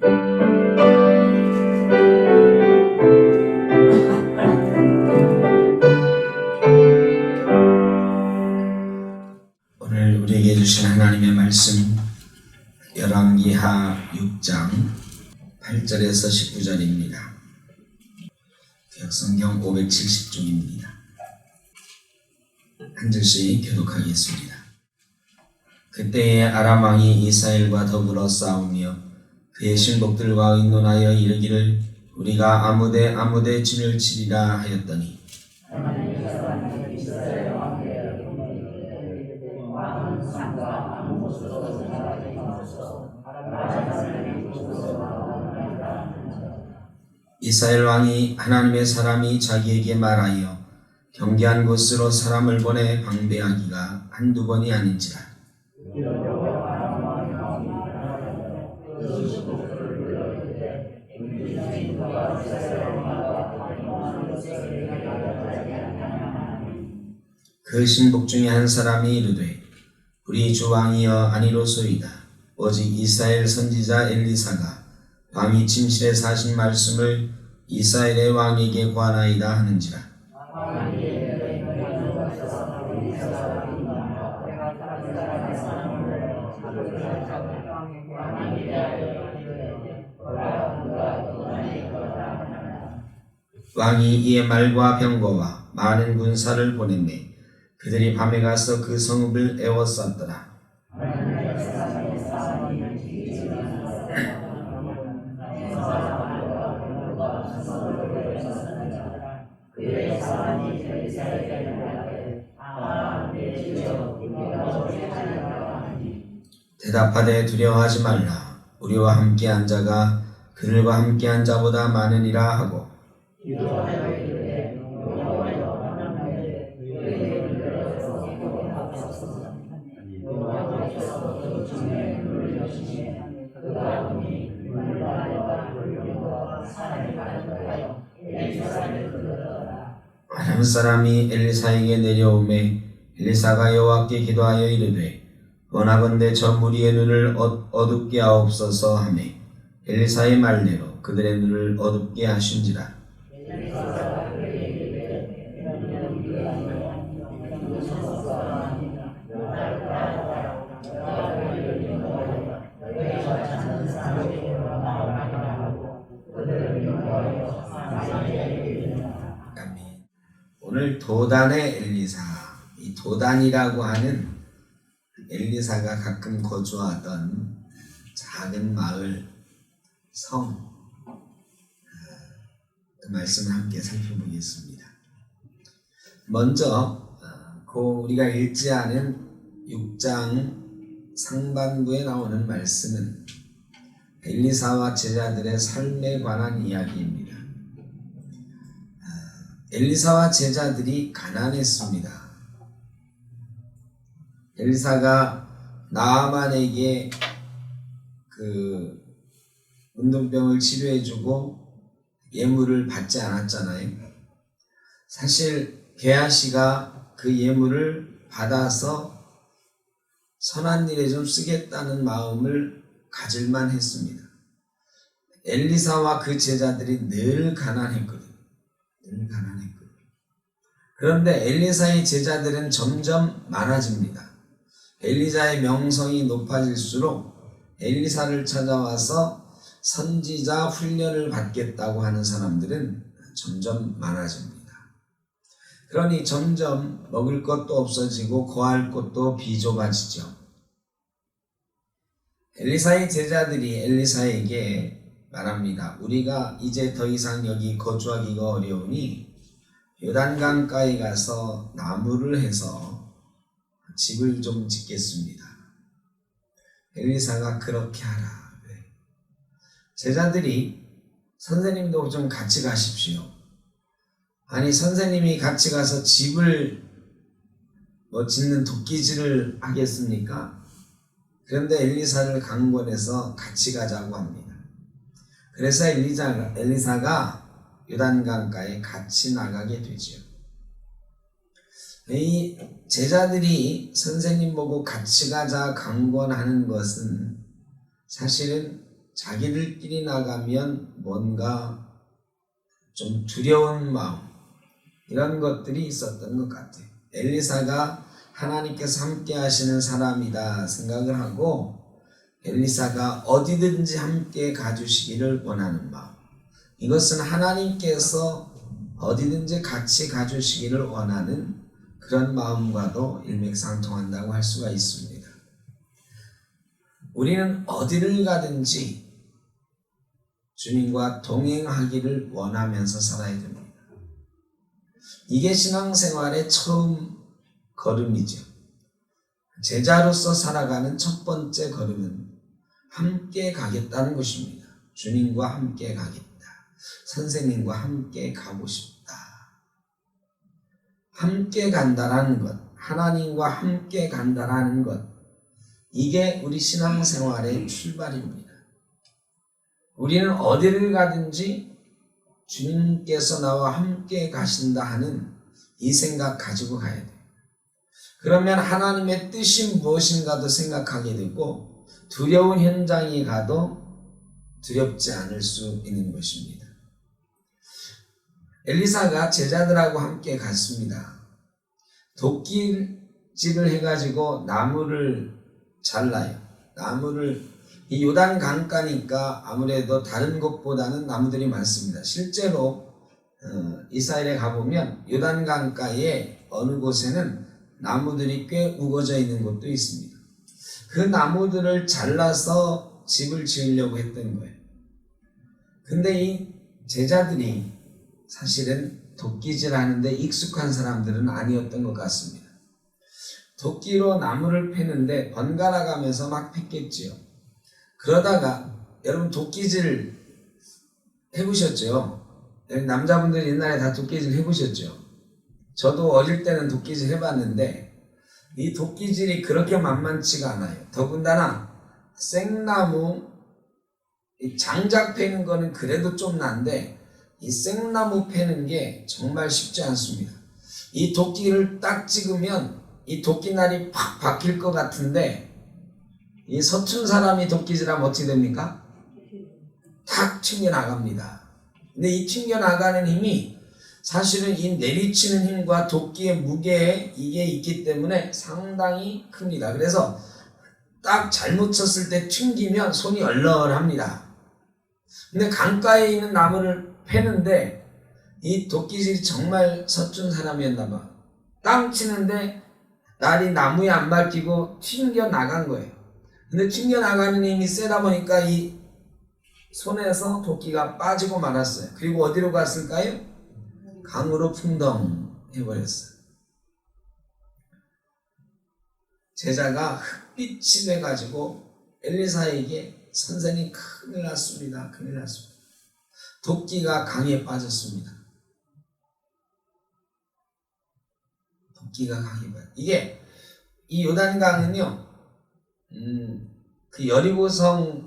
오늘 우리에게 주신 하나님의 말씀 열왕기하 6장 8절에서 19절입니다. 구약성경 570쪽입니다. 한 절씩 교독하겠습니다. 그때에 아람 왕이 이스라엘과 더불어 싸우며 그의 신복들과 의논하여 이르기를 우리가 아무데 진을 치리라 하였더니 이스라엘 왕이 하나님의 사람이 자기에게 말하여 경계한 곳으로 사람을 보내 방배하기가 한두 번이 아닌지라. 그 신복 중에 한 사람이 이르되 우리 주 왕이여 아니로소이다. 오직 이스라엘 선지자 엘리사가 왕이 침실에 사신 말씀을 이스라엘의 왕에게 관하이다 하는지라. 왕이 이에 말과 병거와 많은 군사를 보냈네. 그들이 밤에 가서 그 성읍을 에워쌌더라. 대답하되 두려워하지 말라. 우리와 함께한 자가 그들과 함께한 자보다 많으니라 하고 아람 사람이 엘리사에게 내려오매 엘리사가 여호와께 기도하여 이르되 원하건대 저 무리의 눈을 어둡게 하옵소서 하매 엘리사의 말대로 그들의 눈을 어둡게 하신지라. 오늘 도단의 엘리사, 이 도단이라고 하는 엘리사가 가끔 거주하던 작은 마을, 성, 그 말씀을 함께 살펴보겠습니다. 먼저 우리가 읽지 않은 6장 상반부에 나오는 말씀은 엘리사와 제자들의 삶에 관한 이야기입니다. 엘리사와 제자들이 가난했습니다. 엘리사가 나아만에게 그 운동병을 치료해주고 예물을 받지 않았잖아요. 사실 게하시가 그 예물을 받아서 선한 일에 좀 쓰겠다는 마음을 가질만 했습니다. 엘리사와 그 제자들이 늘 가난했거든요. 그런데 엘리사의 제자들은 점점 많아집니다. 엘리사의 명성이 높아질수록 엘리사를 찾아와서 선지자 훈련을 받겠다고 하는 사람들은 점점 많아집니다. 그러니 점점 먹을 것도 없어지고 거할 곳도 비좁아지죠. 엘리사의 제자들이 엘리사에게 말합니다. 우리가 이제 더 이상 여기 거주하기가 어려우니 요단강가에 가서 나무를 해서 집을 좀 짓겠습니다. 엘리사가 그렇게 하라. 제자들이 선생님도 좀 같이 가십시오. 아니 선생님이 같이 가서 집을 짓는 도끼질을 하겠습니까? 그런데 엘리사를 강권해서 같이 가자고 합니다. 그래서 엘리사가 요단강가에 같이 나가게 되죠. 이 제자들이 선생님 보고 같이 가자 강권하는 것은 사실은 자기들끼리 나가면 뭔가 좀 두려운 마음, 이런 것들이 있었던 것 같아요. 엘리사가 하나님께서 함께 하시는 사람이다 생각을 하고 엘리사가 어디든지 함께 가주시기를 원하는 마음, 이것은 하나님께서 어디든지 같이 가주시기를 원하는 그런 마음과도 일맥상통한다고 할 수가 있습니다. 우리는 어디를 가든지 주님과 동행하기를 원하면서 살아야 됩니다. 이게 신앙생활의 처음 걸음이죠. 제자로서 살아가는 첫 번째 걸음은 함께 가겠다는 것입니다. 주님과 함께 가겠다. 선생님과 함께 가고 싶다. 함께 간다라는 것, 하나님과 함께 간다라는 것, 이게 우리 신앙생활의 출발입니다. 우리는 어디를 가든지 주님께서 나와 함께 가신다 하는 이 생각 가지고 가야 돼요. 그러면 하나님의 뜻이 무엇인가도 생각하게 되고 두려운 현장에 가도 두렵지 않을 수 있는 것입니다. 엘리사가 제자들하고 함께 갔습니다. 도끼질을 해가지고 나무를 잘라요. 이 요단 강가니까 아무래도 다른 곳보다는 나무들이 많습니다. 실제로 이스라엘에 가보면 요단 강가에 어느 곳에는 나무들이 꽤 우거져 있는 곳도 있습니다. 그 나무들을 잘라서 집을 지으려고 했던 거예요. 근데 이 제자들이 사실은 도끼질 하는데 익숙한 사람들은 아니었던 것 같습니다. 도끼로 나무를 패는데 번갈아 가면서 막 팼겠지요. 그러다가 여러분 도끼질 해보셨죠? 남자분들 옛날에 다 도끼질 해보셨죠? 저도 어릴 때는 도끼질 해봤는데 이 도끼질이 그렇게 만만치가 않아요. 더군다나 생나무 장작 패는 거는 그래도 좀 난데 이 생나무 패는 게 정말 쉽지 않습니다. 이 도끼를 딱 찍으면 이 도끼날이 팍 박힐 것 같은데 이 서툰 사람이 도끼질하면 어떻게 됩니까? 탁 튕겨나갑니다. 근데 이 튕겨나가는 힘이 사실은 이 내리치는 힘과 도끼의 무게에 이게 있기 때문에 상당히 큽니다. 그래서 딱 잘못 쳤을 때 튕기면 손이 얼얼합니다. 근데 강가에 있는 나무를 패는데 이 도끼질이 정말 서툰 사람이었나 봐. 땅 치는데 날이 나무에 안 밟히고 튕겨나간 거예요. 근데 튕겨나가는 힘이 세다 보니까 이 손에서 도끼가 빠지고 말았어요. 그리고 어디로 갔을까요? 강으로 풍덩 해버렸어요. 제자가 흑빛이 돼가지고 엘리사에게 선생님 큰일 났습니다. 큰일 났습니다. 도끼가 강에 빠졌습니다. 도끼가 강에 빠졌습니다. 이게 이 요단강은요, 그 여리고성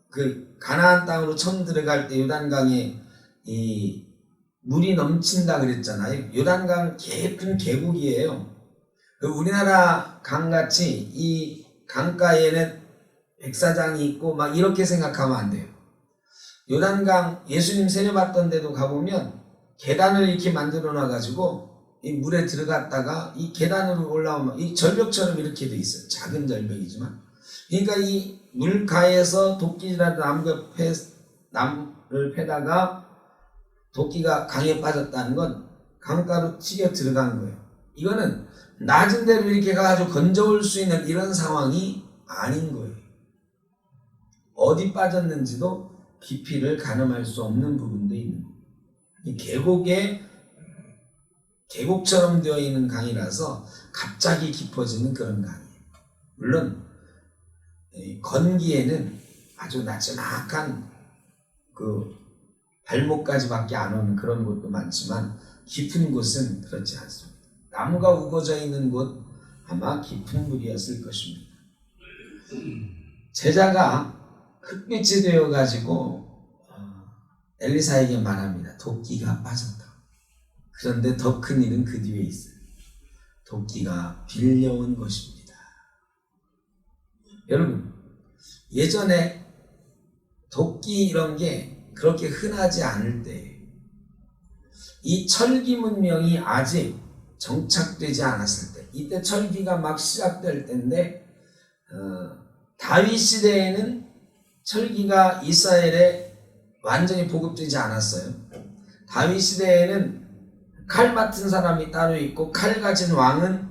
그 가나안 땅으로 처음 들어갈 때 요단강에 이 물이 넘친다 그랬잖아요. 요단강 깊은 계곡이에요. 우리나라 강같이 이 강가에는 백사장이 있고 막 이렇게 생각하면 안 돼요. 요단강 예수님 세례받던 데도 가보면 계단을 이렇게 만들어 놔가지고 이 물에 들어갔다가 이 계단으로 올라오면 이 절벽처럼 이렇게 돼 있어요. 작은 절벽이지만. 그러니까 이 물가에서 도끼질하는 나무를 패다가 도끼가 강에 빠졌다는 건 강가로 튀겨 들어간 거예요. 이거는 낮은 데로 이렇게 가가지고 건져올 수 있는 이런 상황이 아닌 거예요. 어디 빠졌는지도 깊이를 가늠할 수 없는 부분도 있는 거예요. 이 계곡처럼 되어 있는 강이라서 갑자기 깊어지는 그런 강이에요. 물론 건기에는 아주 나지막한 그 발목까지밖에 안 오는 그런 곳도 많지만 깊은 곳은 그렇지 않습니다. 나무가 우거져 있는 곳 아마 깊은 물이었을 것입니다. 제자가 흑빛이 되어가지고 엘리사에게 말합니다. 도끼가 빠졌다. 그런데 더 큰 일은 그 뒤에 있어요. 도끼가 빌려온 것입니다. 여러분, 예전에 도끼 이런 게 그렇게 흔하지 않을 때, 이 철기 문명이 아직 정착되지 않았을 때, 이때 철기가 막 시작될 때인데, 다윗 시대에는 철기가 이스라엘에 완전히 보급되지 않았어요. 다윗 시대에는 칼 맡은 사람이 따로 있고 칼 가진 왕은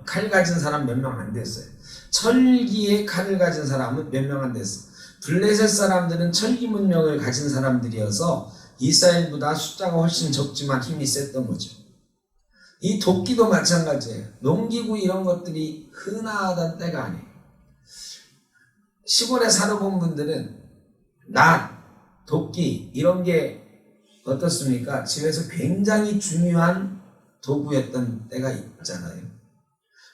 칼 가진 사람 몇 명 안 됐어요. 철기에 칼을 가진 사람은 몇 명 안 됐어요. 블레셋 사람들은 철기 문명을 가진 사람들이어서 이스라엘보다 숫자가 훨씬 적지만 힘이 셌던 거죠. 이 도끼도 마찬가지예요. 농기구 이런 것들이 흔하던 때가 아니에요. 시골에 살아본 분들은 낫, 도끼 이런 게 어떻습니까? 집에서 굉장히 중요한 도구였던 때가 있잖아요.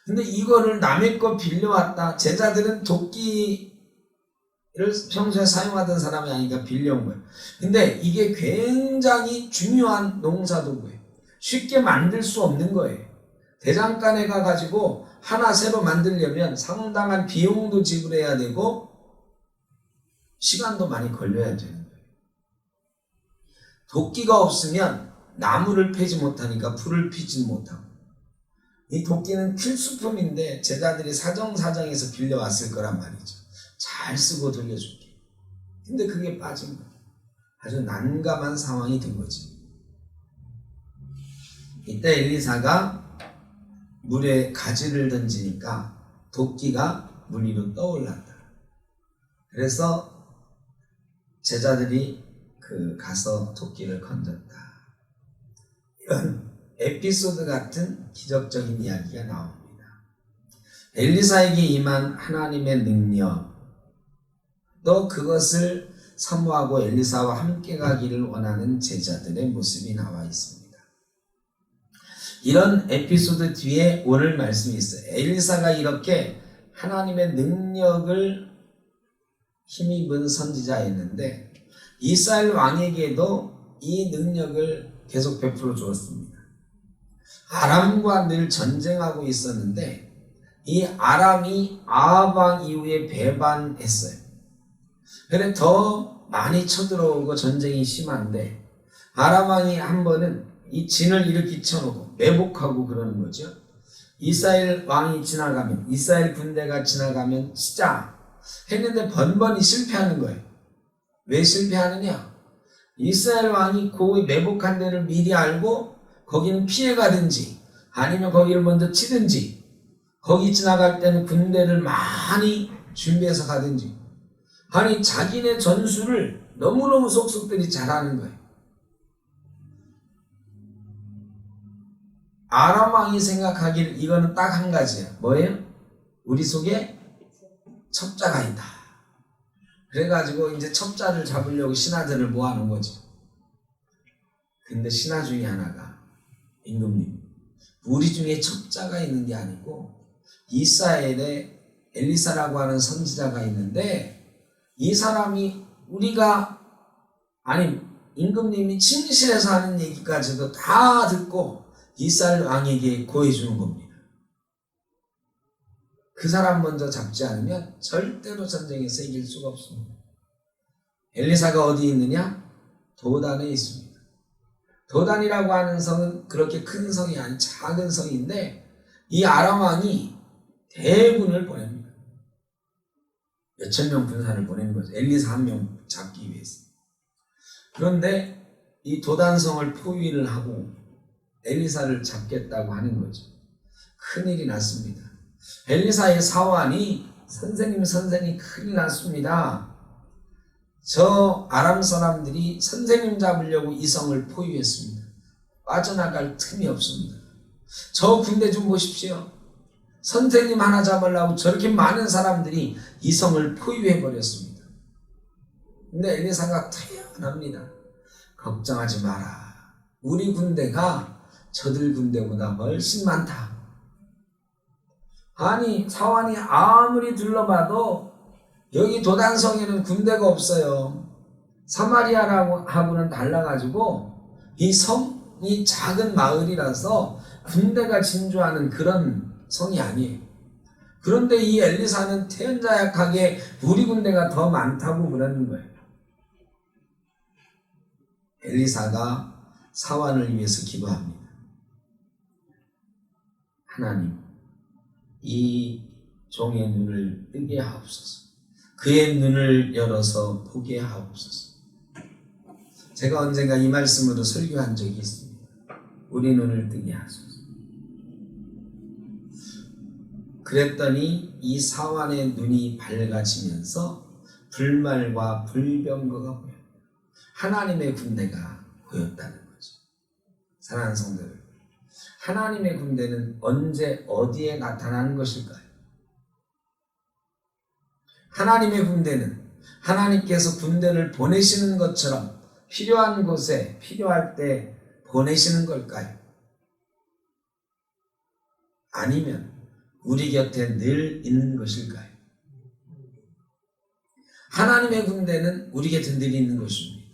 근데 이거를 남의 거 빌려왔다. 제자들은 도끼를 평소에 사용하던 사람이 아니니까 빌려온 거예요. 근데 이게 굉장히 중요한 농사도구예요. 쉽게 만들 수 없는 거예요. 대장간에 가가지고 하나 새로 만들려면 상당한 비용도 지불해야 되고 시간도 많이 걸려야 되는 거예요. 도끼가 없으면 나무를 패지 못하니까 불을 피지 못하고, 이 도끼는 필수품인데 제자들이 사정사정해서 빌려왔을 거란 말이죠. 잘 쓰고 돌려줄게. 근데 그게 빠진 거예요. 아주 난감한 상황이 된 거지. 이때 엘리사가 물에 가지를 던지니까 도끼가 물 위로 떠올랐다. 그래서 제자들이 가서 도끼를 건졌다. 이런 에피소드 같은 기적적인 이야기가 나옵니다. 엘리사에게 임한 하나님의 능력, 또 그것을 사모하고 엘리사와 함께 가기를 원하는 제자들의 모습이 나와 있습니다. 이런 에피소드 뒤에 오늘 말씀이 있어요. 엘리사가 이렇게 하나님의 능력을 힘입은 선지자였는데 이스라엘 왕에게도 이 능력을 계속 베풀어 주었습니다. 아람과 늘 전쟁하고 있었는데 이 아람이 아합 왕 이후에 배반했어요. 그래 더 많이 쳐들어오고 전쟁이 심한데 아람 왕이 한 번은 이 진을 이렇게 쳐놓고 매복하고 그러는 거죠. 이스라엘 왕이 지나가면, 이스라엘 군대가 지나가면 치자 했는데 번번이 실패하는 거예요. 왜 실패하느냐? 이스라엘 왕이 그 매복한 데를 미리 알고 거기는 피해가든지 아니면 거기를 먼저 치든지, 거기 지나갈 때는 군대를 많이 준비해서 가든지, 아니 자기네 전술을 너무너무 속속들이 잘하는 거예요. 아람 왕이 생각하기를 이거는 딱 한 가지야. 뭐예요? 우리 속에 첩자가 있다. 그래가지고 이제 첩자를 잡으려고 신하들을 모아놓은 거죠. 근데 신하 중에 하나가 임금님, 우리 중에 첩자가 있는 게 아니고 이스라엘에 엘리사라고 하는 선지자가 있는데 이 사람이 임금님이 침실에서 하는 얘기까지도 다 듣고 이스라엘 왕에게 고해주는 겁니다. 그 사람 먼저 잡지 않으면 절대로 전쟁에서 이길 수가 없습니다. 엘리사가 어디 있느냐? 도단에 있습니다. 도단이라고 하는 성은 그렇게 큰 성이 아닌 작은 성인데 이 아람 왕이 대군을 보냅니다. 몇천 명 군사를 보내는 거죠. 엘리사 한 명 잡기 위해서. 그런데 이 도단성을 포위를 하고 엘리사를 잡겠다고 하는 거죠. 큰일이 났습니다. 엘리사의 사환이 선생님 큰일 났습니다. 저 아람 사람들이 선생님 잡으려고 이 성을 포위했습니다. 빠져나갈 틈이 없습니다. 저 군대 좀 보십시오. 선생님 하나 잡으려고 저렇게 많은 사람들이 이 성을 포위해버렸습니다. 근데 엘리사가 태연합니다. 걱정하지 마라. 우리 군대가 저들 군대보다 훨씬 많다. 아니 사환이 아무리 둘러봐도 여기 도단성에는 군대가 없어요. 사마리아라고 하고는 달라가지고 이 성이 작은 마을이라서 군대가 진주하는 그런 성이 아니에요. 그런데 이 엘리사는 태연자약하게 우리 군대가 더 많다고 그러는 거예요. 엘리사가 사환을 위해서 기도합니다. 하나님, 이 종의 눈을 뜨게 하옵소서. 그의 눈을 열어서 보게 하옵소서. 제가 언젠가 이 말씀으로 설교한 적이 있습니다. 우리 눈을 뜨게 하소서. 그랬더니 이 사환의 눈이 밝아지면서 불말과 불병거가 보였다. 하나님의 군대가 보였다는 거죠. 사랑하는 성도들, 하나님의 군대는 언제 어디에 나타나는 것일까요? 하나님의 군대는 하나님께서 군대를 보내시는 것처럼 필요한 곳에 필요할 때 보내시는 걸까요? 아니면 우리 곁에 늘 있는 것일까요? 하나님의 군대는 우리 곁에 늘 있는 것입니다.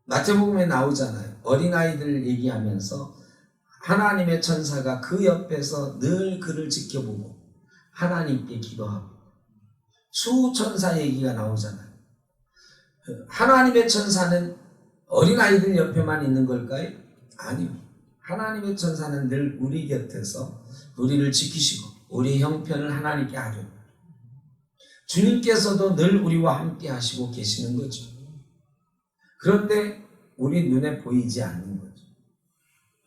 마태복음에 나오잖아요. 어린아이들 얘기하면서 하나님의 천사가 그 옆에서 늘 그를 지켜보고 하나님께 기도하고, 수천사 얘기가 나오잖아요. 하나님의 천사는 어린아이들 옆에만 있는 걸까요? 아니요. 하나님의 천사는 늘 우리 곁에서 우리를 지키시고 우리 형편을 하나님께 아뢰고, 주님께서도 늘 우리와 함께 하시고 계시는 거죠. 그런데 우리 눈에 보이지 않는 거죠.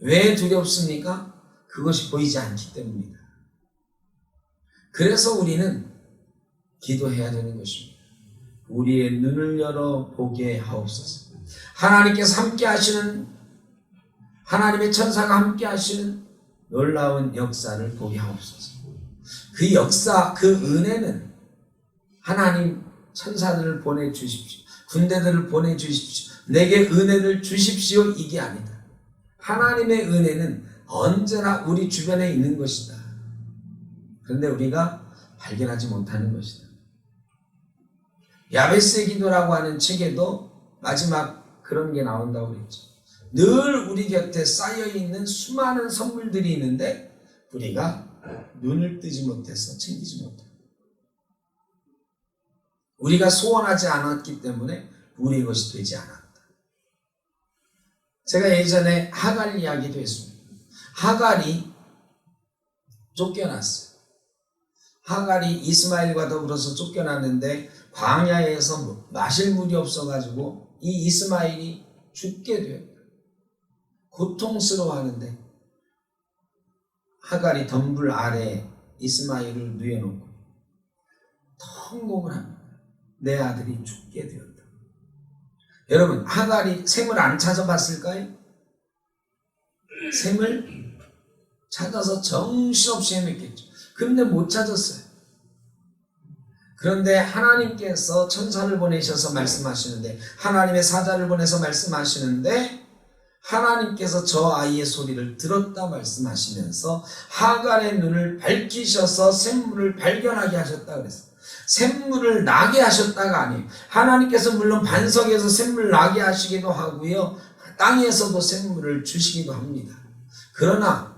왜 두렵습니까? 그것이 보이지 않기 때문입니다. 그래서 우리는 기도해야 되는 것입니다. 우리의 눈을 열어 보게 하옵소서. 하나님께서 함께 하시는, 하나님의 천사가 함께 하시는 놀라운 역사를 보게 하옵소서. 그 역사, 그 은혜는 하나님 천사들을 보내주십시오. 군대들을 보내주십시오. 내게 은혜를 주십시오. 이게 아니다. 하나님의 은혜는 언제나 우리 주변에 있는 것이다. 그런데 우리가 발견하지 못하는 것이다. 야베스의 기도라고 하는 책에도 마지막 그런 게 나온다고 그랬죠. 늘 우리 곁에 쌓여있는 수많은 선물들이 있는데 우리가 눈을 뜨지 못해서 챙기지 못한다. 우리가 소원하지 않았기 때문에 우리의 것이 되지 않았다. 제가 예전에 하갈 이야기도 했습니다. 하갈이 쫓겨났어요. 하갈이 이스마엘과 더불어서 쫓겨났는데 광야에서 마실 물이 없어가지고 이 이스마엘이 죽게 되었다. 고통스러워하는데 하갈이 덤불 아래에 이스마엘을 누워놓고 통곡을 합니다. 내 아들이 죽게 되었다. 여러분, 하갈이 샘을 안 찾아봤을까요? 샘을 찾아서 정신없이 헤맸겠죠. 그런데 못 찾았어요. 그런데 하나님께서 천사를 보내셔서 말씀하시는데, 하나님의 사자를 보내서 말씀하시는데, 하나님께서 저 아이의 소리를 들었다 말씀하시면서 하갈의 눈을 밝히셔서 샘물을 발견하게 하셨다 그랬어요. 샘물을 나게 하셨다가 아니에요. 하나님께서 물론 반석에서 샘물 나게 하시기도 하고요, 땅에서도 샘물을 주시기도 합니다. 그러나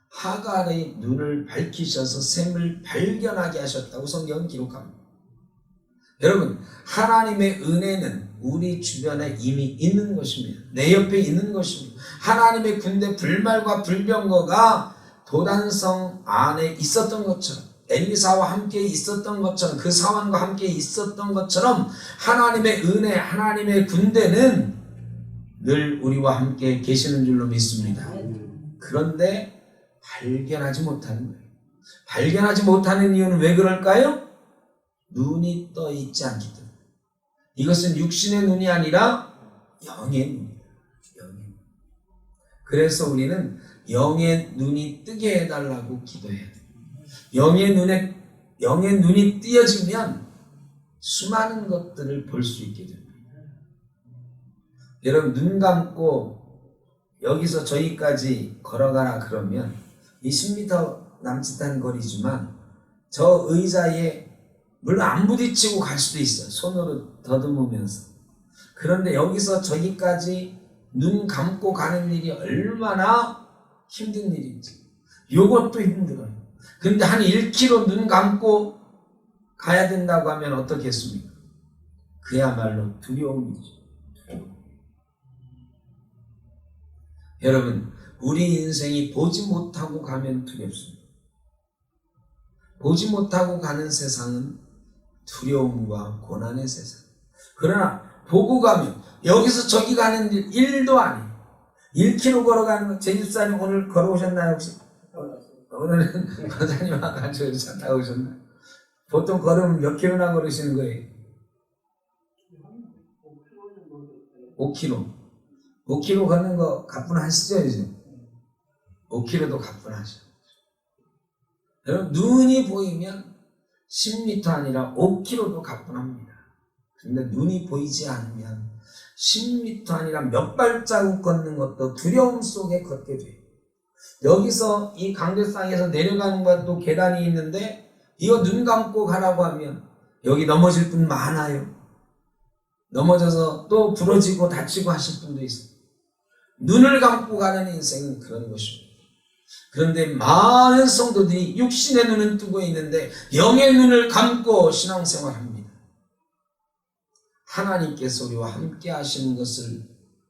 하갈의 눈을 밝히셔서 샘을 발견하게 하셨다고 성경은 기록합니다. 여러분, 하나님의 은혜는 우리 주변에 이미 있는 것입니다. 내 옆에 있는 것입니다. 하나님의 군대 불말과 불병거가 도단성 안에 있었던 것처럼, 엘리사와 함께 있었던 것처럼, 그 사환과 함께 있었던 것처럼 하나님의 은혜, 하나님의 군대는 늘 우리와 함께 계시는 줄로 믿습니다. 그런데 발견하지 못하는 거예요. 발견하지 못하는 이유는 왜 그럴까요? 눈이 떠 있지 않기 때문에. 이것은 육신의 눈이 아니라 영의 눈이다. 영의 눈. 그래서 우리는 영의 눈이 뜨게 해달라고 기도해야 돼요. 영의 눈이 띄어지면 수많은 것들을 볼 수 있게 됩니다. 여러분, 눈 감고 여기서 저기까지 걸어가라 그러면 20m 남짓한 거리지만 저 의자에 물론 안 부딪히고 갈 수도 있어요. 손으로 더듬으면서. 그런데 여기서 저기까지 눈 감고 가는 일이 얼마나 힘든 일인지. 요것도 힘들어요. 근데 한 1km 눈 감고 가야 된다고 하면 어떻겠습니까? 그야말로 두려움이죠. 여러분, 우리 인생이 보지 못하고 가면 두렵습니다. 보지 못하고 가는 세상은 두려움과 고난의 세상. 그러나 보고 가면 여기서 저기 가는 일 1도 아니에요. 1km 걸어가는 거. 제 집사님 오늘 걸어오셨나요 혹시? 오늘은 과장님하고 같이 차 오셨나요? 보통 걸으면 몇 킬로나 걸으시는 거예요? 5km. 5km 걷는 거 가뿐하시죠, 이제? 5km도 가뿐하죠. 여러분, 눈이 보이면 10m 아니라 5km도 가뿐합니다. 근데 눈이 보이지 않으면 10m 아니라 몇 발자국 걷는 것도 두려움 속에 걷게 돼요. 여기서 이 강대상에서 내려가는 것도 계단이 있는데 이거 눈 감고 가라고 하면 여기 넘어질 분 많아요. 넘어져서 또 부러지고 다치고 하실 분도 있어요. 눈을 감고 가는 인생은 그런 것입니다. 그런데 많은 성도들이 육신의 눈은 뜨고 있는데 영의 눈을 감고 신앙생활합니다. 하나님께서 우리와 함께 하시는 것을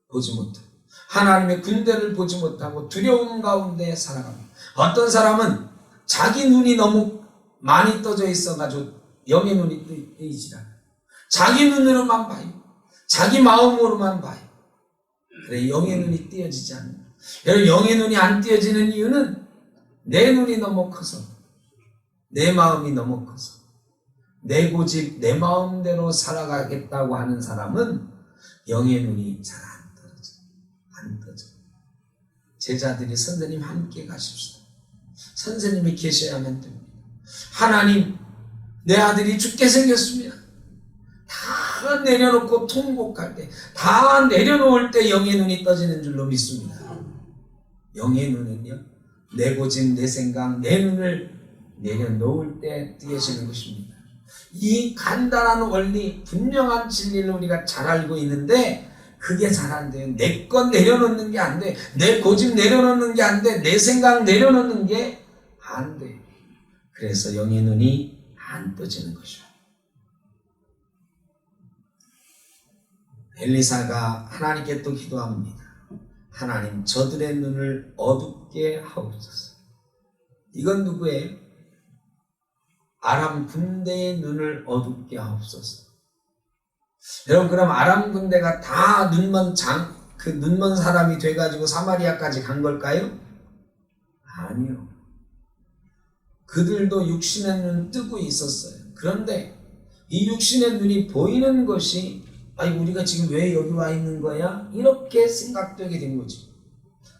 보지 못하고 하나님의 군대를 보지 못하고 두려움 가운데 살아갑니다. 어떤 사람은 자기 눈이 너무 많이 떠져 있어가지고 영의 눈이 뜨이지 않아요. 자기 눈으로만 봐요. 자기 마음으로만 봐요. 그래, 영의 눈이 띄어지지 않는. 여러분, 영의 눈이 안 띄어지는 이유는 내 눈이 너무 커서, 내 마음이 너무 커서, 내 고집, 내 마음대로 살아가겠다고 하는 사람은 영의 눈이 잘 안 떨어져. 안 떠져. 제자들이 선생님 함께 가십시다. 선생님이 계셔야만 됩니다. 하나님, 내 아들이 죽게 생겼습니다. 다 내려놓고 통곡할 때, 다 내려놓을 때 영의 눈이 떠지는 줄로 믿습니다. 영의 눈은요, 내 고집, 내 생각, 내 눈을 내려놓을 때 뜨여지는 것입니다. 이 간단한 원리, 분명한 진리를 우리가 잘 알고 있는데 그게 잘 안 돼요. 내 것 내려놓는 게 안 돼. 내 고집 내려놓는 게 안 돼. 내 생각 내려놓는 게 안 돼. 그래서 영의 눈이 안 떠지는 것이죠. 엘리사가 하나님께 또 기도합니다. 하나님, 저들의 눈을 어둡게 하옵소서. 이건 누구예요? 아람 군대의 눈을 어둡게 하옵소서. 여러분, 그럼 아람 군대가 다 눈먼 사람이 돼가지고 사마리아까지 간 걸까요? 아니요. 그들도 육신의 눈 뜨고 있었어요. 그런데 이 육신의 눈이 보이는 것이 아니, 우리가 지금 왜 여기 와 있는 거야? 이렇게 생각되게 된 거지.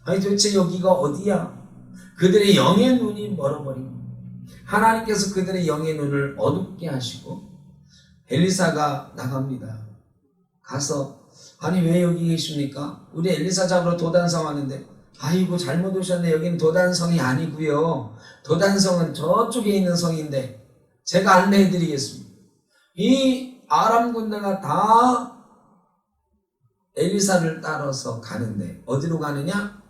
아니, 도대체 여기가 어디야? 그들의 영의 눈이 멀어버린 거예요. 하나님께서 그들의 영의 눈을 어둡게 하시고 엘리사가 나갑니다. 가서 아니, 왜 여기 계십니까? 우리 엘리사 잡으러 도단성 왔는데 아이고, 잘못 오셨네. 여기는 도단성이 아니고요. 도단성은 저쪽에 있는 성인데 제가 안내해 드리겠습니다. 이 아람 군대가 다 엘리사를 따라서 가는데 어디로 가느냐?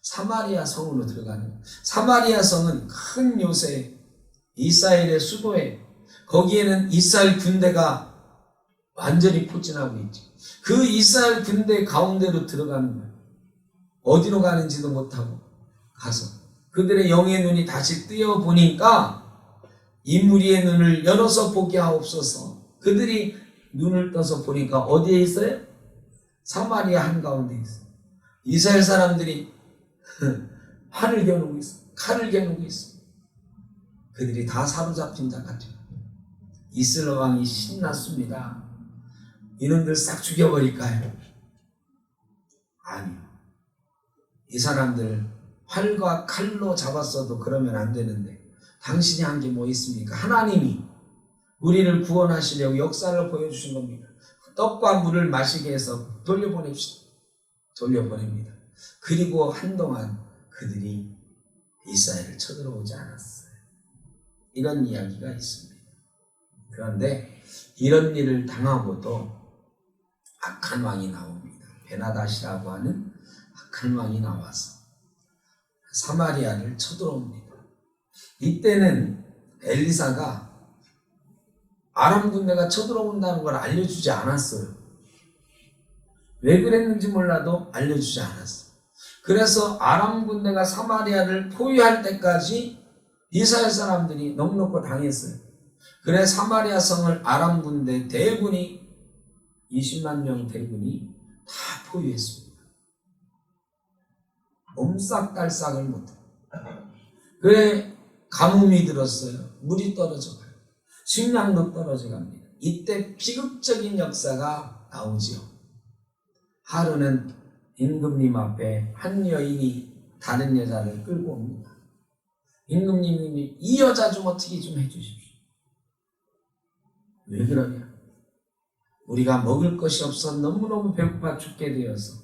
사마리아 성으로 들어가는 거예요. 사마리아 성은 큰 요새 이스라엘의 수도에, 거기에는 이스라엘 군대가 완전히 포진하고 있죠. 그 이스라엘 군대 가운데로 들어가는 거예요. 어디로 가는지도 못하고 가서 그들의 영의 눈이 다시 뜨여 보니까 인무리의 눈을 열어서 보게 하옵소서. 그들이 눈을 떠서 보니까 어디에 있어요? 사마리아 한가운데 있어요. 이스라엘 사람들이 활을 겨누고 있어요. 칼을 겨누고 있어요. 그들이 다 사로잡힌 자 같아요. 이스라엘 왕이 신났습니다. 이놈들 싹 죽여버릴까요? 아니요. 이 사람들 활과 칼로 잡았어도 그러면 안 되는데 당신이 한 게 뭐 있습니까? 하나님이 우리를 구원하시려고 역사를 보여주신 겁니다. 떡과 물을 마시게 해서 돌려보냅시다. 돌려보냅니다. 그리고 한동안 그들이 이스라엘을 쳐들어오지 않았어요. 이런 이야기가 있습니다. 그런데 이런 일을 당하고도 악한 왕이 나옵니다. 베나닷이라고 하는 악한 왕이 나와서 사마리아를 쳐들어옵니다. 이때는 엘리사가 아람 군대가 쳐들어온다는 걸 알려주지 않았어요. 왜 그랬는지 몰라도 알려주지 않았어요. 그래서 아람 군대가 사마리아를 포위할 때까지 이스라엘 사람들이 넉넉히 당했어요. 그래 사마리아 성을 아람 군대 대군이 20만 명 대군이 다 포위했습니다. 옴싹달싹을 못해. 그래 가뭄이 들었어요. 물이 떨어져 가요. 식량도 떨어져 갑니다. 이때 비극적인 역사가 나오지요. 하루는 임금님 앞에 한 여인이 다른 여자를 끌고 옵니다. 임금님이 이 여자 좀 어떻게 좀 해주십시오. 왜 그러냐? 우리가 먹을 것이 없어 너무너무 배고파 죽게 되어서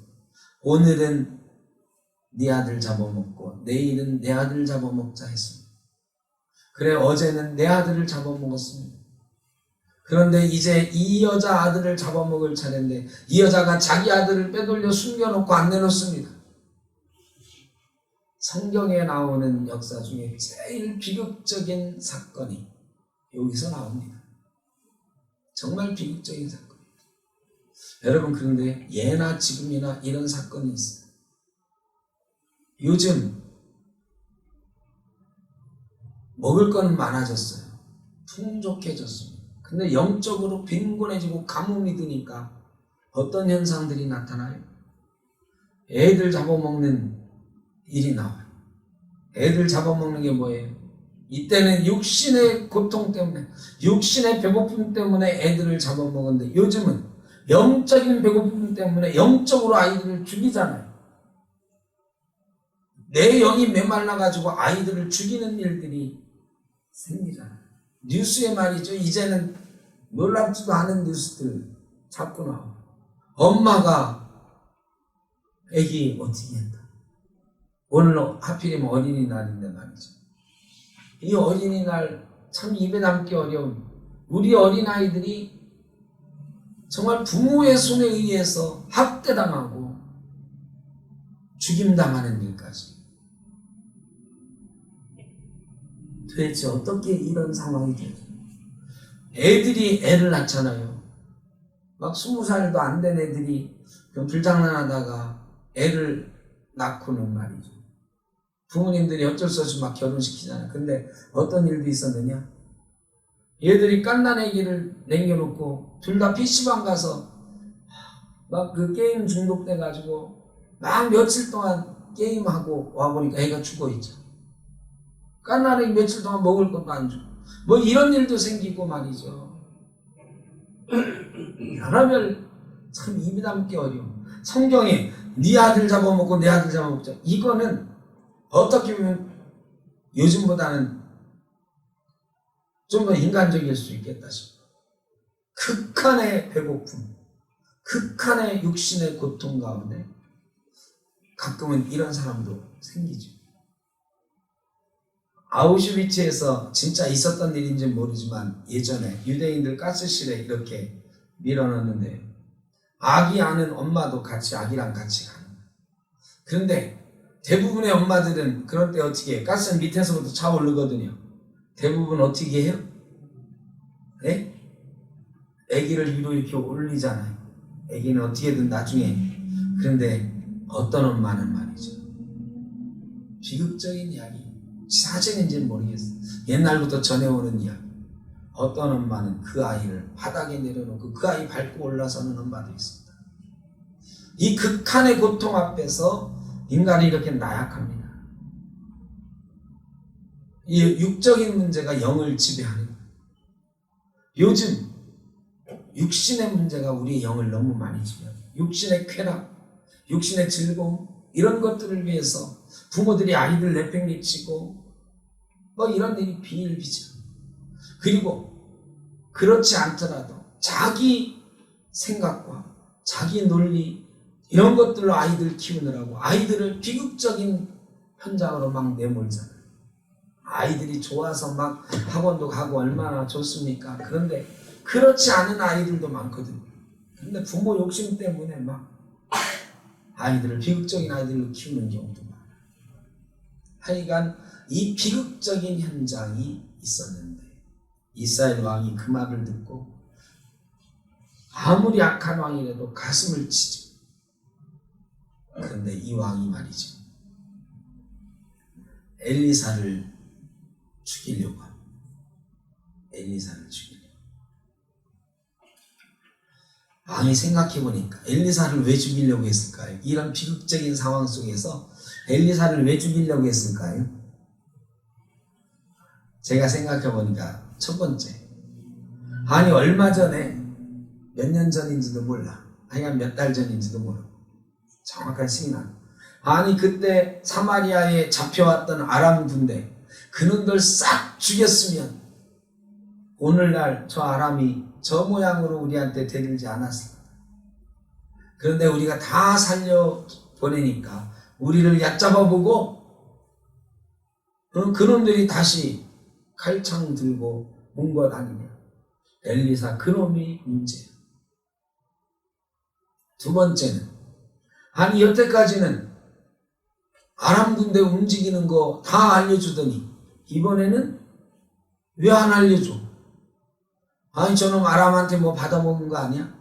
오늘은 네 아들 잡아먹고 내일은 내 아들 잡아먹자 했습니다. 그래 어제는 내 아들을 잡아먹었습니다. 그런데 이제 이 여자 아들을 잡아먹을 차례인데 이 여자가 자기 아들을 빼돌려 숨겨놓고 안 내놓습니다. 성경에 나오는 역사 중에 제일 비극적인 사건이 여기서 나옵니다. 정말 비극적인 사건입니다. 여러분 그런데 예나 지금이나 이런 사건이 있어요. 요즘 먹을 거는 많아졌어요. 풍족해졌습니다. 근데 영적으로 빈곤해지고 가뭄이 드니까 어떤 현상들이 나타나요? 애들 잡아먹는 일이 나와요. 애들 잡아먹는 게 뭐예요? 이때는 육신의 고통 때문에 육신의 배고픔 때문에 애들을 잡아먹었는데 요즘은 영적인 배고픔 때문에 영적으로 아이들을 죽이잖아요. 내 영이 메말라가지고 아이들을 죽이는 일들이 생기잖아요. 뉴스에 말이죠. 이제는 놀랍지도 않은 뉴스들 자꾸 나와요. 엄마가 애기 어떻게 했다. 오늘 하필이면 어린이날인데 말이죠. 이 어린이날 참 입에 담기 어려운 우리 어린아이들이 정말 부모의 손에 의해서 학대당하고 죽임당하는 일까지. 도대체 어떻게 이런 상황이 되죠? 애들이 애를 낳잖아요. 막 20살도 안 된 애들이 불장난하다가 애를 낳고는 말이죠. 부모님들이 어쩔 수 없이 막 결혼시키잖아요. 근데 어떤 일도 있었느냐? 얘들이 갓난 애기를 남겨놓고 둘 다 PC방 가서 막 그 게임 중독돼가지고 막 며칠 동안 게임하고 와보니까 애가 죽어있죠. 갓난 애기 며칠 동안 먹을 것도 안 주고 뭐 이런 일도 생기고 말이죠. 별하별 참 입이 담기 어려워. 성경에 네 아들 잡아먹고 내 아들 잡아먹자. 이거는 어떻게 보면 요즘보다는 좀 더 인간적일 수 있겠다 싶어. 극한의 배고픔, 극한의 육신의 고통 가운데 가끔은 이런 사람도 생기죠. 아우슈비츠에서 진짜 있었던 일인지 모르지만 예전에 유대인들 가스실에 이렇게 밀어넣는데 아기 아는 엄마도 같이 아기랑 같이 가는 거예요. 그런데 대부분의 엄마들은 그럴 때 어떻게 해요? 가스는 밑에서부터 차오르거든요. 대부분 어떻게 해요? 네? 아기를 위로 이렇게 올리잖아요. 아기는 어떻게든 나중에. 그런데 어떤 엄마는 말이죠. 비극적인 이야기. 사실인지는 모르겠어요. 옛날부터 전해오는 이야기. 어떤 엄마는 그 아이를 바닥에 내려놓고 그 아이 밟고 올라서는 엄마도 있습니다. 이 극한의 고통 앞에서 인간이 이렇게 나약합니다. 이 육적인 문제가 영을 지배하는 거예요. 요즘 육신의 문제가 우리의 영을 너무 많이 지배해요. 육신의 쾌락, 육신의 즐거움 이런 것들을 위해서 부모들이 아이들 내팽개치고 뭐 이런 일이 비일비재. 그리고 그렇지 않더라도 자기 생각과 자기 논리 이런 것들로 아이들 키우느라고 아이들을 비극적인 현장으로 막 내몰잖아요. 아이들이 좋아서 막 학원도 가고 얼마나 좋습니까? 그런데 그렇지 않은 아이들도 많거든요. 그런데 부모 욕심 때문에 막 아이들을 비극적인 아이들로 키우는 경우도 많아요. 하여간 이 비극적인 현장이 있었는데 이스라엘 왕이 그 말을 듣고 아무리 악한 왕이라도 가슴을 치죠. 그런데 이 왕이 말이죠, 엘리사를 죽이려고 합니다. 엘리사를 죽이려고. 왕이 생각해보니까 엘리사를 왜 죽이려고 했을까요? 이런 비극적인 상황 속에서 엘리사를 왜 죽이려고 했을까요? 제가 생각해보니까 첫 번째, 아니 얼마 전에 몇 년 전인지도 몰라, 하여간 몇 달 전인지도 모르고 정확한 시기는 아니 그때 사마리아에 잡혀왔던 아람 군대 그놈들 싹 죽였으면 오늘날 저 아람이 저 모양으로 우리한테 대들지 않았을까. 그런데 우리가 다 살려 보내니까 우리를 얕잡아보고 그놈들이 다시 칼창 들고 온 것 아니냐. 엘리사 그놈이 문제야. 두 번째는, 아니 여태까지는 아람 군대 움직이는 거 다 알려주더니 이번에는 왜 안 알려줘? 아니 저놈 아람한테 뭐 받아먹은 거 아니야?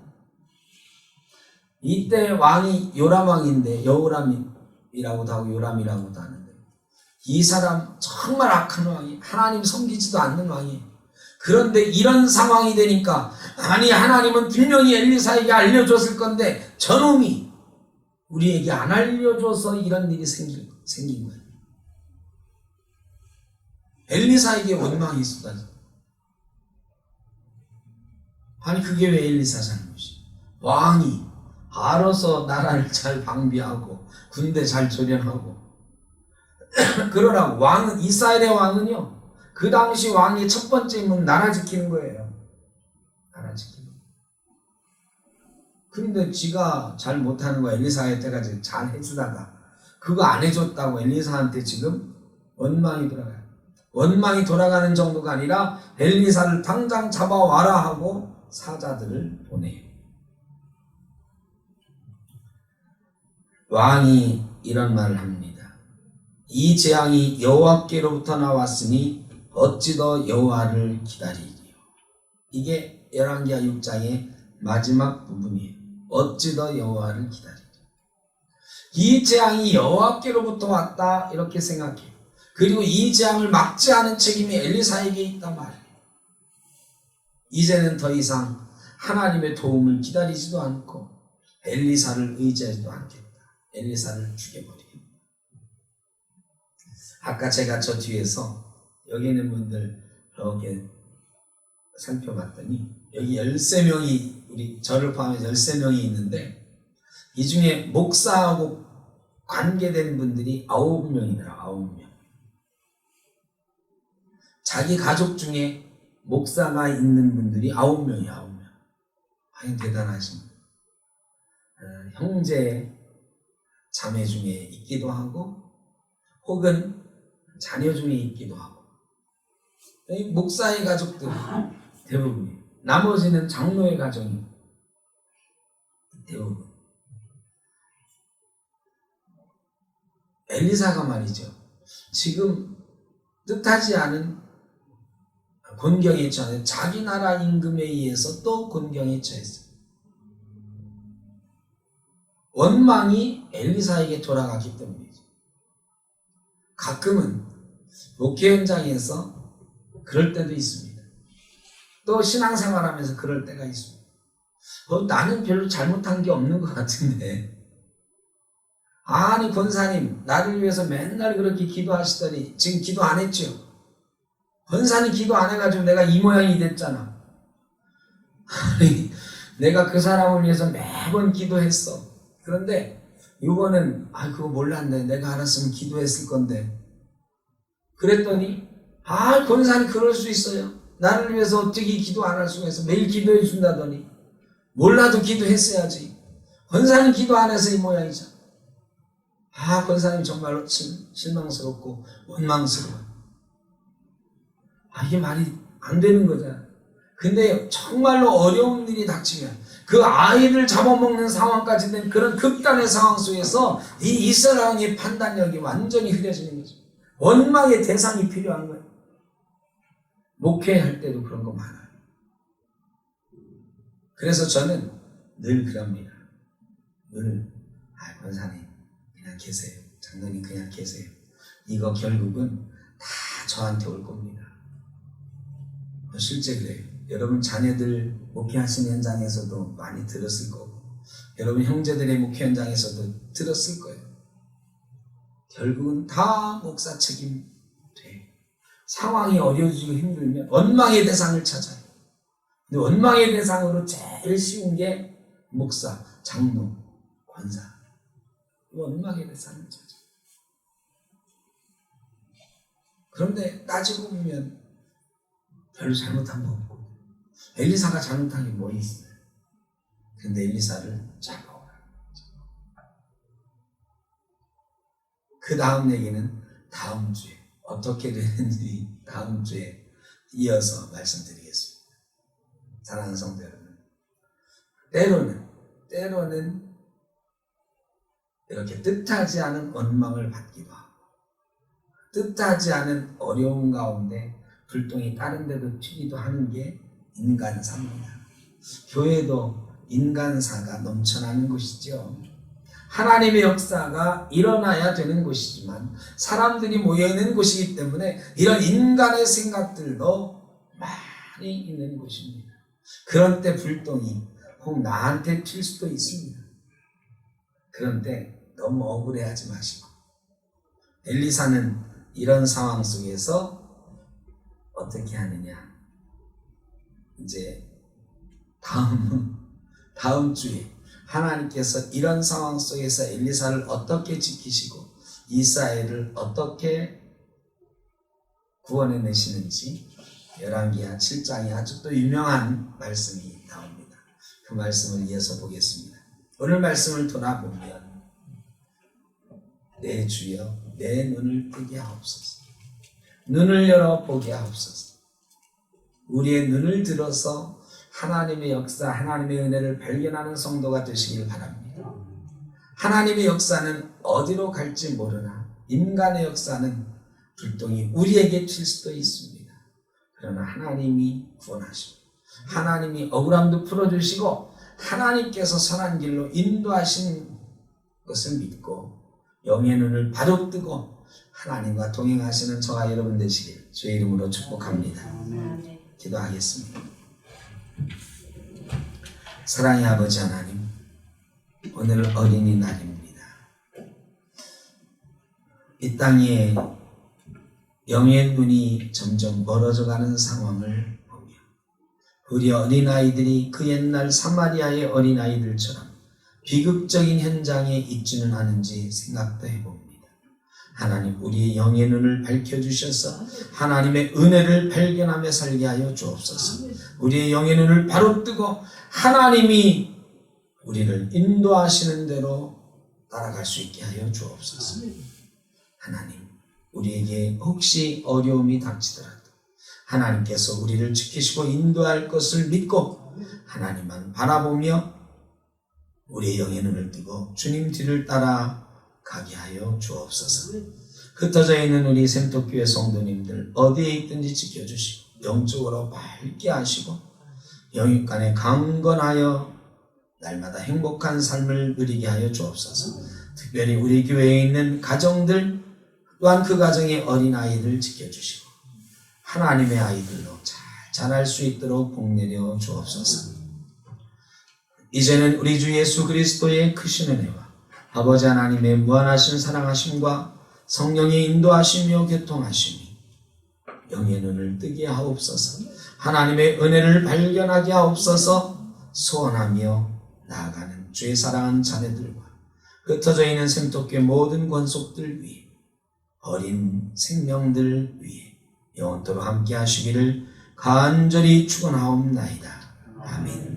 이때 왕이 요람 왕인데, 여호람이라고도 하고 요람이라고도 하는데, 이 사람 정말 악한 왕이, 하나님 섬기지도 않는 왕이에요. 그런데 이런 상황이 되니까 아니 하나님은 분명히 엘리사에게 알려줬을 건데 저놈이 우리에게 안 알려줘서 이런 일이 생긴 거예요. 엘리사에게 원망이 쏟아져. 아니 그게 왜 엘리사 잘못이야? 왕이 알아서 나라를 잘 방비하고 군대 잘 조련하고 그러라고. 왕은, 이스라엘의 왕은요, 그 당시 왕의 첫 번째 임무는 나라 지키는 거예요. 나라 지키는 거. 근데 지가 잘 못하는 거 엘리사의 때까지 잘 해주다가 그거 안 해줬다고 엘리사한테 지금 원망이 돌아가요. 원망이 돌아가는 정도가 아니라 엘리사를 당장 잡아와라 하고 사자들을 보내요. 왕이 이런 말을 합니다. 이 재앙이 여호와께로부터 나왔으니 어찌 더 여호와를 기다리리요. 이게 열왕기하 6장의 마지막 부분이에요. 어찌 더 여호와를 기다리리요. 이 재앙이 여호와께로부터 왔다 이렇게 생각해요. 그리고 이 재앙을 막지 않은 책임이 엘리사에게 있단 말이에요. 이제는 더 이상 하나님의 도움을 기다리지도 않고 엘리사를 의지하지도 않겠다. 엘리사를 죽여버리겠다. 아까 제가 저 뒤에서 여기 있는 분들 이렇게 살펴봤더니 여기 13명이, 우리 저를 포함해서 13명이 있는데 이 중에 목사하고 관계된 분들이 9명이더라. 9명. 자기 가족 중에 목사가 있는 분들이 9명이야. 9명. 아니 대단하십니다. 형제 자매 중에 있기도 하고 혹은 자녀 중에 있기도 하고, 목사의 가족들 대부분이에요. 나머지는 장로의 가정이 대부분. 엘리사가 말이죠, 지금 뜻하지 않은 곤경에 처해 자기 나라 임금에 의해서 또 곤경에 처했어요. 원망이 엘리사에게 돌아갔기 때문이죠. 가끔은 목회 현장에서 그럴 때도 있습니다. 또 신앙생활하면서 그럴 때가 있습니다. 나는 별로 잘못한 게 없는 것 같은데, 아니 권사님 나를 위해서 맨날 그렇게 기도하시더니 지금 기도 안 했죠? 권사님 기도 안 해가지고 내가 이 모양이 됐잖아. 아니 내가 그 사람을 위해서 매번 기도했어. 그런데 이거는 그거 몰랐네. 내가 알았으면 기도했을 건데. 그랬더니 권사님 그럴 수 있어요. 나를 위해서 어떻게 기도 안 할 수가 있어. 매일 기도해 준다더니. 몰라도 기도했어야지. 권사님 기도 안 해서 이 모양이죠. 권사님 정말로 실망스럽고 원망스러워. 이게 말이 안 되는 거잖아. 근데 정말로 어려운 일이 닥치면 그 아이를 잡아먹는 상황까지 된 그런 극단의 상황 속에서 이 이스라엘 왕의 판단력이 완전히 흐려지는 거죠. 원망의 대상이 필요한 거예요. 목회할 때도 그런 거 많아요. 그래서 저는 늘 그럽니다. 늘 권사님 그냥 계세요. 장로님 그냥 계세요. 이거 결국은 다 저한테 올 겁니다. 실제 그래요. 여러분 자녀들 목회하시는 현장에서도 많이 들었을 거고, 여러분 형제들의 목회 현장에서도 들었을 거예요. 결국은 다 목사 책임 돼. 상황이 어려워지고 힘들면 원망의 대상을 찾아요. 근데 원망의 대상으로 제일 쉬운 게 목사, 장로, 권사. 원망의 대상을 찾아요. 그런데 따지고 보면 별로 잘못한 거 없고, 엘리사가 잘못한 게 뭐 있어요? 근데 엘리사를 잡아오라. 그 다음 얘기는 다음 주에 어떻게 되는지 다음 주에 이어서 말씀드리겠습니다. 사랑하는 성도 여러분, 때로는 이렇게 뜻하지 않은 원망을 받기도 하고, 뜻하지 않은 어려움 가운데 불똥이 다른 데도 튀기도 하는 게 인간사입니다. 교회도 인간사가 넘쳐나는 곳이죠. 하나님의 역사가 일어나야 되는 곳이지만 사람들이 모여있는 곳이기 때문에 이런 인간의 생각들도 많이 있는 곳입니다. 그런 때 불똥이 혹 나한테 튈 수도 있습니다. 그런 때 너무 억울해하지 마시고, 엘리사는 이런 상황 속에서 어떻게 하느냐, 이제 다음 주에 하나님께서 이런 상황 속에서 엘리사를 어떻게 지키시고 이스라엘을 어떻게 구원해내시는지 열왕기하 7장에 아주 또 유명한 말씀이 나옵니다. 그 말씀을 이어서 보겠습니다. 오늘 말씀을 돌아보면, 내 주여 내 눈을 뜨게 하옵소서. 눈을 열어 보게 하옵소서. 우리의 눈을 들어서 하나님의 역사, 하나님의 은혜를 발견하는 성도가 되시길 바랍니다. 하나님의 역사는 어디로 갈지 모르나 인간의 역사는 불똥이 우리에게 튈 수도 있습니다. 그러나 하나님이 구원하시고 하나님이 억울함도 풀어주시고 하나님께서 선한 길로 인도하신 것을 믿고 영의 눈을 바로 뜨고 하나님과 동행하시는 저와 여러분 되시길 주의 이름으로 축복합니다. 기도하겠습니다. 사랑의 아버지 하나님, 오늘 어린이날입니다. 이 땅에 영의 눈이 점점 멀어져가는 상황을 보며 우리 어린아이들이 그 옛날 사마리아의 어린아이들처럼 비극적인 현장에 있지는 않은지 생각도 해봅니다. 하나님, 우리의 영의 눈을 밝혀주셔서 하나님의 은혜를 발견하며 살게 하여 주옵소서. 우리의 영의 눈을 바로 뜨고 하나님이 우리를 인도하시는 대로 따라갈 수 있게 하여 주옵소서. 하나님, 우리에게 혹시 어려움이 닥치더라도 하나님께서 우리를 지키시고 인도할 것을 믿고 하나님만 바라보며 우리의 영의 눈을 뜨고 주님 뒤를 따라 가게 하여 주옵소서. 흩어져 있는 우리 샘터교회 성도님들 어디에 있든지 지켜주시고 영적으로 밝게 하시고 영육간에 강건하여 날마다 행복한 삶을 누리게 하여 주옵소서. 특별히 우리 교회에 있는 가정들 또한 그 가정의 어린아이들 지켜주시고 하나님의 아이들로 잘 자랄 수 있도록 복내려 주옵소서. 이제는 우리 주 예수 그리스도의 크신 은혜와 아버지 하나님의 무한하신 사랑하심과 성령의 인도하시며 교통하심이 영의 눈을 뜨게 하옵소서. 하나님의 은혜를 발견하게 하옵소서. 소원하며 나아가는 주의 사랑하는 자녀들과 흩어져 있는 생토교회 모든 권속들 위해 어린 생명들 위해 영원토록 함께 하시기를 간절히 축원하옵나이다. 아멘.